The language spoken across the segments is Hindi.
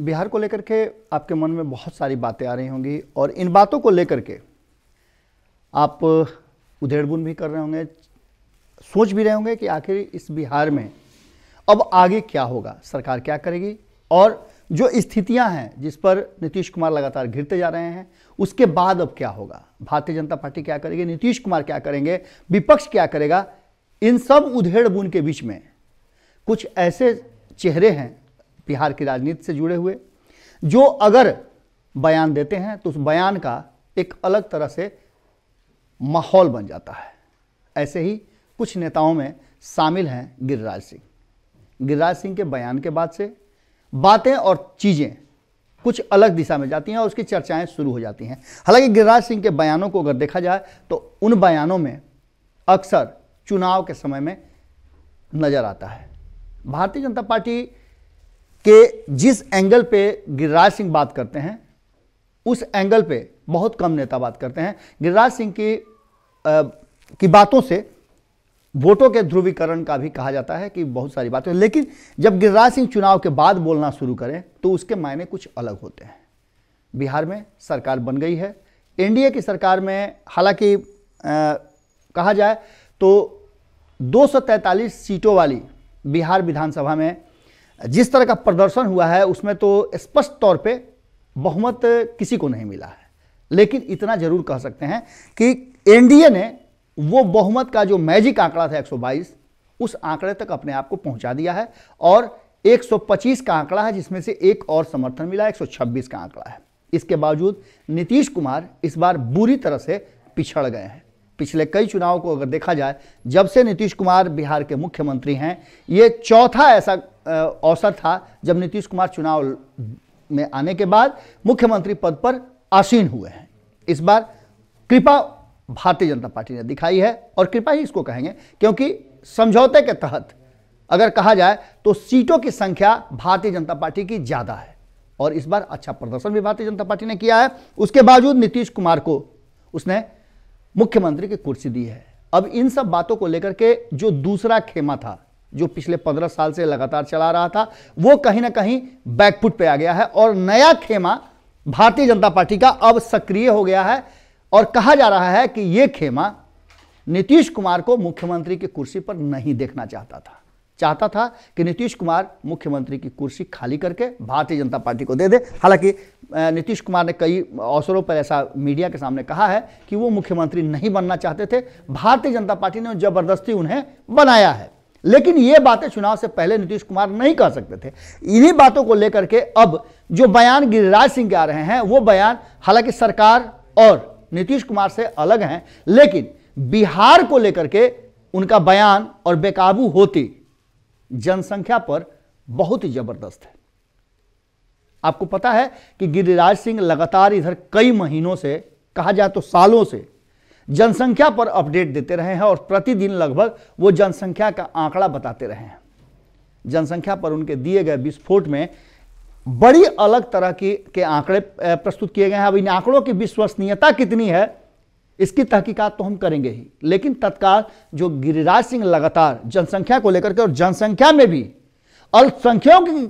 बिहार को लेकर के आपके मन में बहुत सारी बातें आ रही होंगी और इन बातों को लेकर के आप उधेड़बुन भी कर रहे होंगे, सोच भी रहे होंगे कि आखिर इस बिहार में अब आगे क्या होगा, सरकार क्या करेगी और जो स्थितियां हैं जिस पर नीतीश कुमार लगातार घिरते जा रहे हैं उसके बाद अब क्या होगा, भारतीय जनता पार्टी क्या करेगी, नीतीश कुमार क्या करेंगे, विपक्ष क्या करेगा। इन सब उधेड़बुन के बीच में कुछ ऐसे चेहरे हैं बिहार की राजनीति से जुड़े हुए जो अगर बयान देते हैं तो उस बयान का एक अलग तरह से माहौल बन जाता है। ऐसे ही कुछ नेताओं में शामिल हैं गिरिराज सिंह। गिरिराज सिंह के बयान के बाद से बातें और चीज़ें कुछ अलग दिशा में जाती हैं और उसकी चर्चाएं शुरू हो जाती हैं। हालांकि गिरिराज सिंह के बयानों को अगर देखा जाए तो उन बयानों में अक्सर चुनाव के समय में नजर आता है। भारतीय जनता पार्टी के जिस एंगल पे गिरिराज सिंह बात करते हैं उस एंगल पे बहुत कम नेता बात करते हैं। गिरिराज सिंह की बातों से वोटों के ध्रुवीकरण का भी कहा जाता है कि बहुत सारी बातें, लेकिन जब गिरिराज सिंह चुनाव के बाद बोलना शुरू करें तो उसके मायने कुछ अलग होते हैं। बिहार में सरकार बन गई है, एनडीए की सरकार में हालांकि कहा जाए तो 243 सीटों वाली बिहार विधानसभा में जिस तरह का प्रदर्शन हुआ है उसमें तो स्पष्ट तौर पे बहुमत किसी को नहीं मिला है, लेकिन इतना जरूर कह सकते हैं कि एनडीए ने वो बहुमत का जो मैजिक आंकड़ा था 122 उस आंकड़े तक अपने आप को पहुंचा दिया है और 125 का आंकड़ा है जिसमें से एक और समर्थन मिला, 126 का आंकड़ा है। इसके बावजूद नीतीश कुमार इस बार बुरी तरह से पिछड़ गए हैं। पिछले कई चुनावों को अगर देखा जाए, जब से नीतीश कुमार बिहार के मुख्यमंत्री हैं, ये चौथा ऐसा अवसर था जब नीतीश कुमार चुनाव में आने के बाद मुख्यमंत्री पद पर आसीन हुए हैं। इस बार कृपा भारतीय जनता पार्टी ने दिखाई है और कृपा ही इसको कहेंगे क्योंकि समझौते के तहत अगर कहा जाए तो सीटों की संख्या भारतीय जनता पार्टी की ज्यादा है और इस बार अच्छा प्रदर्शन भी भारतीय जनता पार्टी ने किया है। उसके बावजूद नीतीश कुमार को उसने मुख्यमंत्री की कुर्सी दी है। अब इन सब बातों को लेकर के जो दूसरा खेमा था जो पिछले 15 साल से लगातार चला रहा था वो कहीं ना कहीं बैकफुट पे आ गया है और नया खेमा भारतीय जनता पार्टी का अब सक्रिय हो गया है और कहा जा रहा है कि यह खेमा नीतीश कुमार को मुख्यमंत्री की कुर्सी पर नहीं देखना चाहता था कि नीतीश कुमार मुख्यमंत्री की कुर्सी खाली करके भारतीय जनता पार्टी को दे दे। हालांकि नीतीश कुमार ने कई अवसरों पर ऐसा मीडिया के सामने कहा है कि वो मुख्यमंत्री नहीं बनना चाहते थे, भारतीय जनता पार्टी ने जबरदस्ती उन्हें बनाया है। लेकिन ये बातें चुनाव से पहले नीतीश कुमार नहीं कह सकते थे। इन्हीं बातों को लेकर के अब जो बयान गिरिराज सिंह के आ रहे हैं वो बयान हालांकि सरकार और नीतीश कुमार से अलग हैं, लेकिन बिहार को लेकर के उनका बयान और बेकाबू होती जनसंख्या पर बहुत ही जबरदस्त है। आपको पता है कि गिरिराज सिंह लगातार इधर कई महीनों से, कहा जाए तो सालों से, जनसंख्या पर अपडेट देते रहे हैं और प्रतिदिन लगभग वो जनसंख्या का आंकड़ा बताते रहे हैं। जनसंख्या पर उनके दिए गए विस्फोट में बड़ी अलग तरह के आंकड़े प्रस्तुत किए गए हैं। अब इन आंकड़ों की विश्वसनीयता कितनी है इसकी तहकीकात तो हम करेंगे ही, लेकिन तत्काल जो गिरिराज सिंह लगातार जनसंख्या को लेकर के और जनसंख्या में भी अल्पसंख्यकों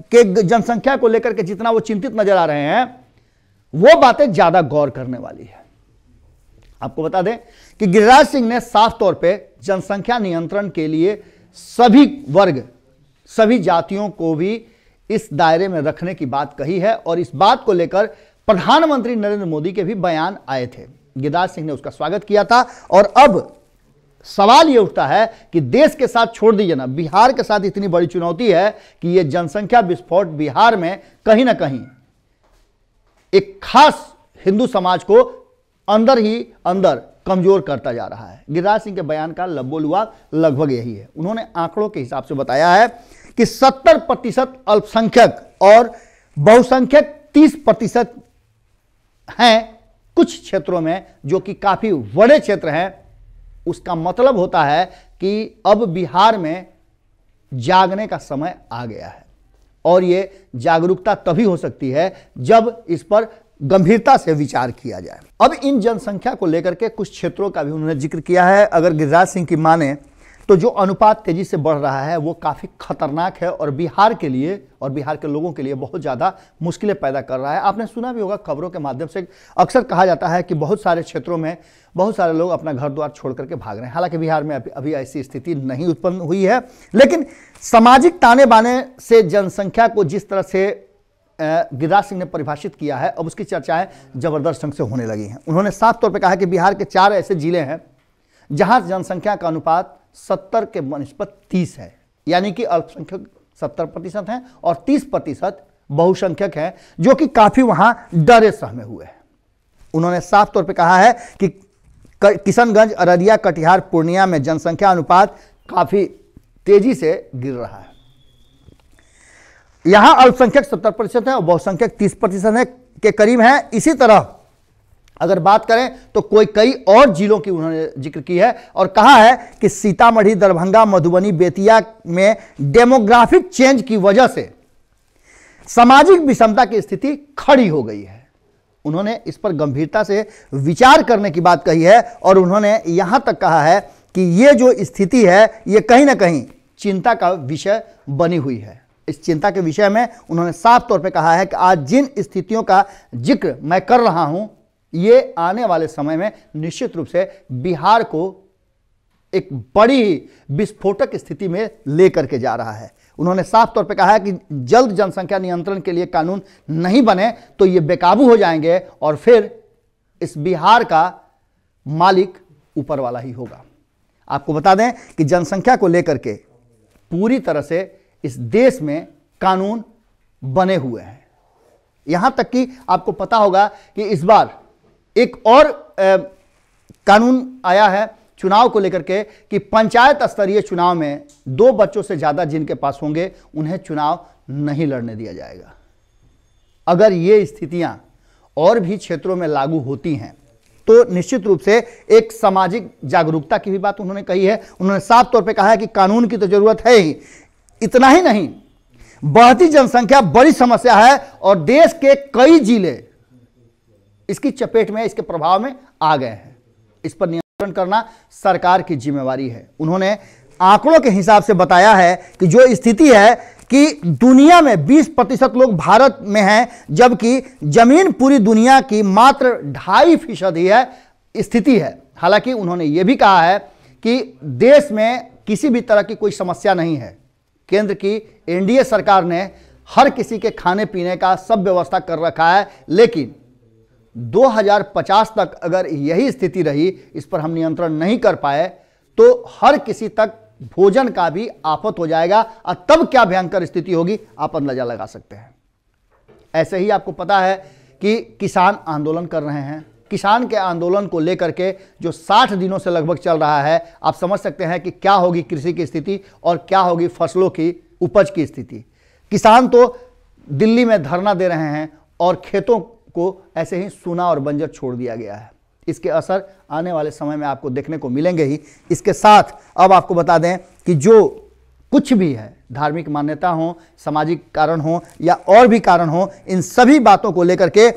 के जनसंख्या को लेकर के जितना वो चिंतित नजर आ रहे हैं वो बातें ज्यादा गौर करने वाली है। आपको बता दें कि गिरिराज सिंह ने साफ तौर पे जनसंख्या नियंत्रण के लिए सभी वर्ग, सभी जातियों को भी इस दायरे में रखने की बात कही है और इस बात को लेकर प्रधानमंत्री नरेंद्र मोदी के भी बयान आए थे। गिरिराज सिंह ने उसका स्वागत किया था और अब सवाल यह उठता है कि देश के साथ छोड़ दीजिए ना, बिहार के साथ इतनी बड़ी चुनौती है कि यह जनसंख्या विस्फोट बिहार में कहीं ना कहीं एक खास हिंदू समाज को अंदर ही अंदर कमजोर करता जा रहा है। गिरिराज सिंह के बयान का लबोलुआब लगभग यही है। उन्होंने आंकड़ों के हिसाब से बताया है कि 70% अल्पसंख्यक और बहुसंख्यक 30% हैं कुछ क्षेत्रों में, जो कि काफी बड़े क्षेत्र हैं। उसका मतलब होता है कि अब बिहार में जागने का समय आ गया है और यह जागरूकता तभी हो सकती है जब इस पर गंभीरता से विचार किया जाए। अब इन जनसंख्या को लेकर के कुछ क्षेत्रों का भी उन्होंने जिक्र किया है। अगर गिरिराज सिंह की माने तो जो अनुपात तेजी से बढ़ रहा है वो काफ़ी खतरनाक है और बिहार के लिए और बिहार के लोगों के लिए बहुत ज़्यादा मुश्किलें पैदा कर रहा है। आपने सुना भी होगा, खबरों के माध्यम से अक्सर कहा जाता है कि बहुत सारे क्षेत्रों में बहुत सारे लोग अपना घर द्वार छोड़ करके भाग रहे हैं। हालांकि बिहार में अभी ऐसी स्थिति नहीं उत्पन्न हुई है, लेकिन सामाजिक ताने बाने से जनसंख्या को जिस तरह से गिरिराज सिंह ने परिभाषित किया है, अब उसकी चर्चाएं जबरदस्त ढंग से होने लगी हैं। उन्होंने साफ तौर पर कहा कि बिहार के 4 ऐसे जिले हैं जहां जनसंख्या का अनुपात 70 के बनस्पत 30 है, यानी कि अल्पसंख्यक 70% हैं और 30% बहुसंख्यक हैं, जो कि काफी वहां डरे सहमे हुए हैं। उन्होंने साफ तौर पे कहा है कि किशनगंज, अररिया, कटिहार, पूर्णिया में जनसंख्या अनुपात काफी तेजी से गिर रहा है। यहां अल्पसंख्यक 70% है और बहुसंख्यक 30% है के करीब हैं। इसी तरह अगर बात करें तो कई और जिलों की उन्होंने जिक्र की है और कहा है कि सीतामढ़ी, दरभंगा, मधुबनी, बेतिया में डेमोग्राफिक चेंज की वजह से सामाजिक विषमता की स्थिति खड़ी हो गई है। उन्होंने इस पर गंभीरता से विचार करने की बात कही है और उन्होंने यहां तक कहा है कि ये जो स्थिति है ये कहीं ना कहीं चिंता का विषय बनी हुई है। इस चिंता के विषय में उन्होंने साफ तौर पे कहा है कि आज जिन स्थितियों का जिक्र मैं कर रहा हूं, ये आने वाले समय में निश्चित रूप से बिहार को एक बड़ी विस्फोटक स्थिति में लेकर के जा रहा है। उन्होंने साफ तौर पे कहा है कि जल्द जनसंख्या नियंत्रण के लिए कानून नहीं बने तो ये बेकाबू हो जाएंगे और फिर इस बिहार का मालिक ऊपर वाला ही होगा। आपको बता दें कि जनसंख्या को लेकर के पूरी तरह से इस देश में कानून बने हुए हैं। यहां तक कि आपको पता होगा कि इस बार एक और कानून आया है चुनाव को लेकर के कि पंचायत स्तरीय चुनाव में 2 बच्चों से ज्यादा जिनके पास होंगे उन्हें चुनाव नहीं लड़ने दिया जाएगा। अगर ये स्थितियां और भी क्षेत्रों में लागू होती हैं तो निश्चित रूप से एक सामाजिक जागरूकता की भी बात उन्होंने कही है। उन्होंने साफ तौर पे कहा है कि कानून की तो जरूरत है ही, इतना ही नहीं, बढ़ती जनसंख्या बड़ी समस्या है और देश के कई जिले इसकी चपेट में, इसके प्रभाव में आ गए हैं। इस पर नियंत्रण करना सरकार की जिम्मेवारी है। उन्होंने आंकड़ों के हिसाब से बताया है कि जो स्थिति है कि दुनिया में 20% लोग भारत में हैं, जबकि जमीन पूरी दुनिया की मात्र 2.5% ही है स्थिति है। हालांकि उन्होंने यह भी कहा है कि देश में किसी भी तरह की कोई समस्या नहीं है। केंद्र की एनडीए सरकार ने हर किसी के खाने पीने का सब व्यवस्था कर रखा है, लेकिन 2050 तक अगर यही स्थिति रही, इस पर हम नियंत्रण नहीं कर पाए तो हर किसी तक भोजन का भी आफत हो जाएगा और तब क्या भयंकर स्थिति होगी आप अंदाजा लगा सकते हैं। ऐसे ही आपको पता है कि किसान आंदोलन कर रहे हैं। किसान के आंदोलन को लेकर के जो 60 दिनों से लगभग चल रहा है, आप समझ सकते हैं कि क्या होगी कृषि की स्थिति और क्या होगी फसलों की उपज की स्थिति। किसान तो दिल्ली में धरना दे रहे हैं और खेतों को ऐसे ही सूना और बंजर छोड़ दिया गया है। इसके असर आने वाले समय में आपको देखने को मिलेंगे ही। इसके साथ अब आपको बता दें कि जो कुछ भी है, धार्मिक मान्यता हो, सामाजिक कारण हो या और भी कारण हो, इन सभी बातों को लेकर के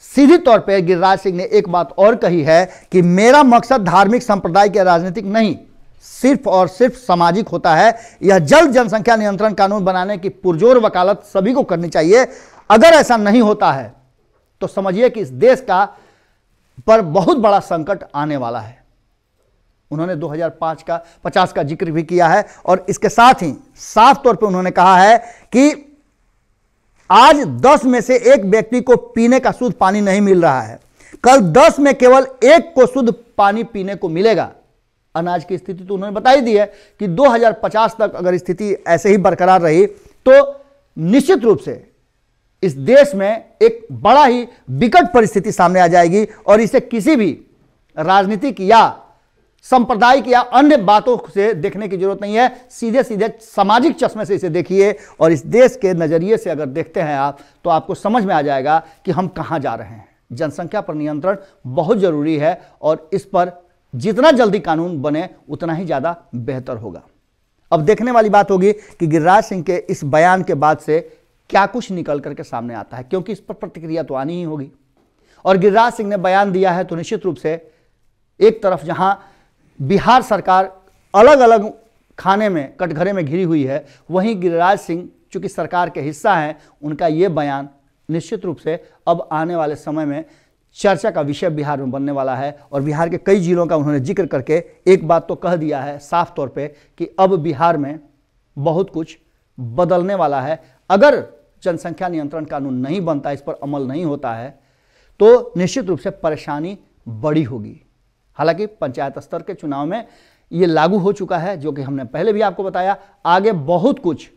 सीधी तौर पर गिरिराज सिंह ने एक बात और कही है कि मेरा मकसद धार्मिक, सांप्रदायिक या राजनीतिक नहीं, सिर्फ और सिर्फ सामाजिक होता है। यह जल्द जनसंख्या नियंत्रण कानून बनाने की पुरजोर वकालत सभी को करनी चाहिए। अगर ऐसा नहीं होता है तो समझिए कि इस देश का पर बहुत बड़ा संकट आने वाला है। उन्होंने 2050 का जिक्र भी किया है और इसके साथ ही साफ तौर पे उन्होंने कहा है कि आज 10 में से 1 व्यक्ति को पीने का शुद्ध पानी नहीं मिल रहा है, कल 10 में केवल 1 को शुद्ध पानी पीने को मिलेगा। अनाज की स्थिति तो उन्होंने बता ही दी है कि 2050 तक अगर स्थिति ऐसे ही बरकरार रही तो निश्चित रूप से इस देश में एक बड़ा ही विकट परिस्थिति सामने आ जाएगी और इसे किसी भी राजनीतिक या सांप्रदायिक या अन्य बातों से देखने की जरूरत नहीं है। सीधे सीधे सामाजिक चश्मे से इसे देखिए और इस देश के नजरिए से अगर देखते हैं आप तो आपको समझ में आ जाएगा कि हम कहां जा रहे हैं। जनसंख्या पर नियंत्रण बहुत जरूरी है और इस पर जितना जल्दी कानून बने उतना ही ज्यादा बेहतर होगा। अब देखने वाली बात होगी कि गिरिराज सिंह के इस बयान के बाद से क्या कुछ निकल करके सामने आता है, क्योंकि इस पर प्रतिक्रिया तो आनी ही होगी। और गिरिराज सिंह ने बयान दिया है तो निश्चित रूप से एक तरफ जहां बिहार सरकार अलग अलग खाने में कटघरे में घिरी हुई है, वहीं गिरिराज सिंह चूंकि सरकार के हिस्सा हैं, उनका ये बयान निश्चित रूप से अब आने वाले समय में चर्चा का विषय बिहार में बनने वाला है। और बिहार के कई जिलों का उन्होंने जिक्र करके एक बात तो कह दिया है साफ तौर पे कि अब बिहार में बहुत कुछ बदलने वाला है। अगर जनसंख्या नियंत्रण कानून नहीं बनता, इस पर अमल नहीं होता है, तो निश्चित रूप से परेशानी बड़ी होगी। हालांकि पंचायत स्तर के चुनाव में ये लागू हो चुका है, जो कि हमने पहले भी आपको बताया। आगे बहुत कुछ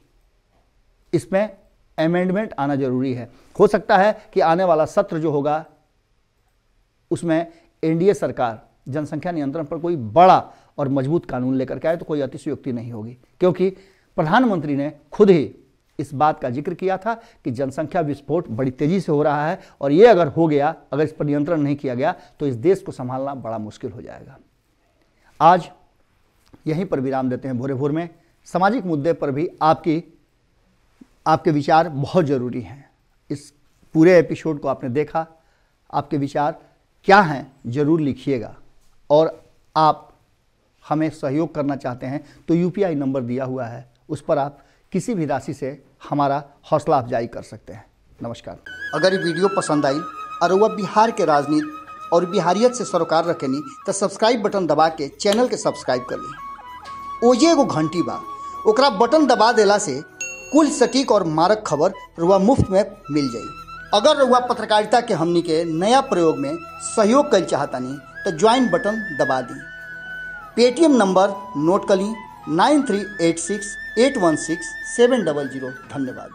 इसमें अमेंडमेंट आना जरूरी है। हो सकता है कि आने वाला सत्र जो होगा उसमें एनडीए सरकार जनसंख्या नियंत्रण पर कोई बड़ा और मजबूत कानून लेकर के आए, तो कोई अतिशयोक्ति नहीं होगी, क्योंकि प्रधानमंत्री ने खुद ही इस बात का जिक्र किया था कि जनसंख्या विस्फोट बड़ी तेजी से हो रहा है और ये अगर हो गया, अगर इस पर नियंत्रण नहीं किया गया, तो इस देश को संभालना बड़ा मुश्किल हो जाएगा। आज यहीं पर विराम देते हैं। भोरे भोर में सामाजिक मुद्दे पर भी आपके विचार बहुत ज़रूरी हैं। इस पूरे एपिसोड को आपने देखा, आपके विचार क्या हैं ज़रूर लिखिएगा। और आप हमें सहयोग करना चाहते हैं तो यूपीआई नंबर दिया हुआ है, उस पर आप किसी भी राशि से हमारा हौसला अफजाई कर सकते हैं। नमस्कार। अगर ये वीडियो पसंद आई और वह बिहार के राजनीति और बिहारियत से सरोकार रखेनी तो सब्सक्राइब बटन दबा के चैनल के सब्सक्राइब कर ली। ओजे एगो घंटी बा, ओकरा बटन दबा देला से कुल सटीक और मारक खबर रुआ मुफ्त में मिल जाई। अगर रुआ पत्रकारिता के हमनी के नया प्रयोग में सहयोग कर चाहतानी तो ज्वाइन बटन दबा दी। पेटीएम नंबर नोट कर ली 9386816700। धन्यवाद।